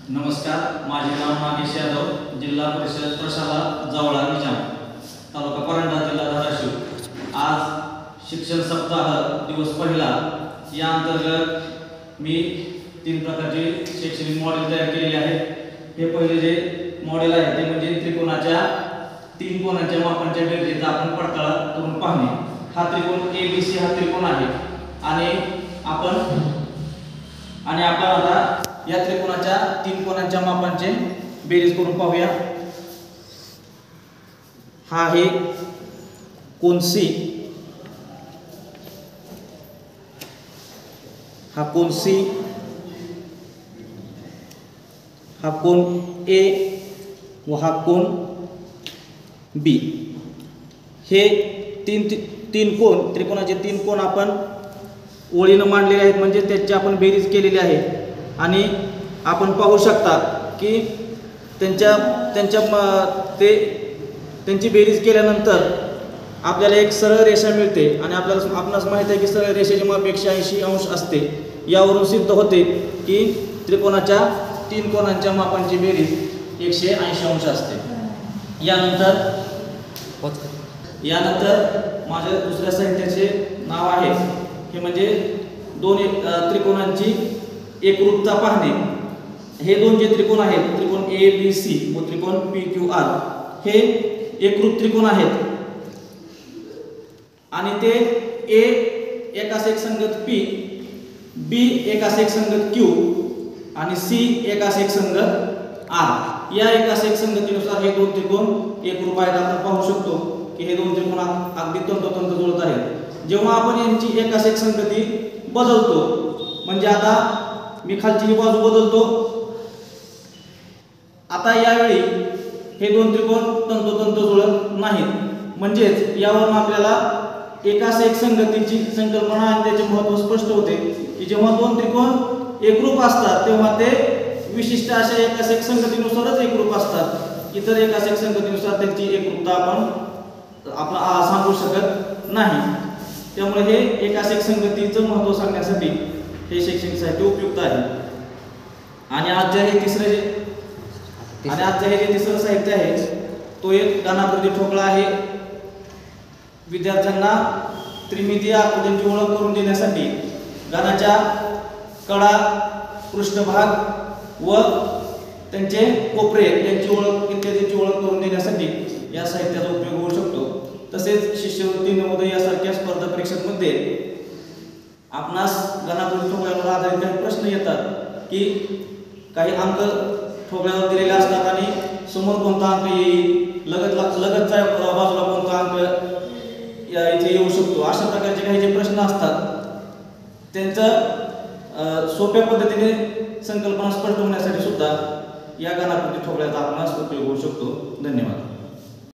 नमस्कार, माझे नाव नागेश यादव, जिल्हा परिषद प्रशाला जवळा निजाम, तालुका परंडा, जिल्हा धाराशिव। आज शिक्षण सप्ताह दिवस पहिला या अंतर्गत मी 3 प्रकारचे शैक्षणिक मॉडेल तयार केलेले आहेत। हे पहिले जे मॉडेल आहे ते म्हणजे त्रिकोणाच्या 3 कोनांच्या मापांच्या बेरजेचा आपण पडताळा करून पाहणे। हा त्रिकोण ABC हा त्रिकोण आहे आणि आपण आता या त्रिकोणाच्या 3 कोनांच्या मापांचे बेरीज करून पाहूया। हा आहे कोन C, हा कोन C, हा कोन A व हा कोन B। हे तीन कोन त्रिकोणाचे 3 कोन आपण ओळीनं मांडलेले आहेत, म्हणजे त्याची आपण बेरीज केलेली आहे। आणि आपण पाहू शकता की त्यांची बेरीज केल्यानंतर आपल्याला एक सरळ रेषा मिळते आणि आपणास माहित आहे की सरळ रेषेचे माप 180 अंश असते। यावरून सिद्ध होते की त्रिकोणाच्या 3 कोनांच्या मापांची बेरीज 180 अंश असते। यानंतर माझ्या दुसऱ्या साहित्याचे नाव आहे हे म्हणजे त्रिकोणांची एकरूपता पाहणे। हे 2 जे त्रिकोण आहेत, त्रिकोण ABC व त्रिकोण PQR, हे एकरूप त्रिकोण आहेत आणि ते A एकास एक संगत P, B एकास एक संगत Q आणि C एकास एक संगत R। या एकास एक संगतीनुसार हे 2 त्रिकोण एकरूप आहेत। आपण पाहू शकतो की हे 2 त्रिकोण अगदी तंतोतंत जुळत आहेत। जेव्हा आपण यांची एकास एक संगती बदलतो, म्हणजे आता मी खालची ही बाजू बदलतो, आता यावेळी हे 2 त्रिकोण तंतोतंत जुळत नाहीत। म्हणजेच यावरून आपल्याला एकास एक संगतीची संकल्पना आणि त्याचे महत्त्व स्पष्ट होते की जेव्हा 2 त्रिकोण एकरूप असतात तेव्हा ते विशिष्ट अशा एकास एक संगतीनुसारच एकरूप असतात। इतर एकास एक संगतीनुसार त्यांची एकरूपता आपण सांगू शकत नाही। त्यामुळे हे एकास एक संगतीचं महत्त्व सांगण्यासाठी हे शैक्षणिक साहित्य उपयुक्त आहे। आणि आजचे हे तिसरं साहित्य आहे तो एक घनाकृती ठोकळा आहे। विद्यार्थ्यांना त्रिमितीय आकृतींची ओळख करून देण्यासाठी घनाच्या कडा, पृष्ठभाग व त्यांचे कोपरे यांची ओळख इत्यादींची ओळख करून देण्यासाठी या साहित्याचा उपयोग होऊ शकतो। तसेच शिष्यवृत्ती, नवोदय यासारख्या स्पर्धा परीक्षांमध्ये आपणास घनाकृती ठोकळ्यावर आधारित काही प्रश्न येतात की काही अंक ठोकळ्यावर दिलेले असतात आणि समोर कोणता अंक येईल, लगतच्या बाजूला कोणता अंक इथे येऊ शकतो, अशा प्रकारचे काही जे प्रश्न असतात त्यांचं सोप्या पद्धतीने संकल्पना स्पष्ट होण्यासाठी सुद्धा या घनाकृती ठोकळ्याचा आपणास उपयोग होऊ शकतो। धन्यवाद।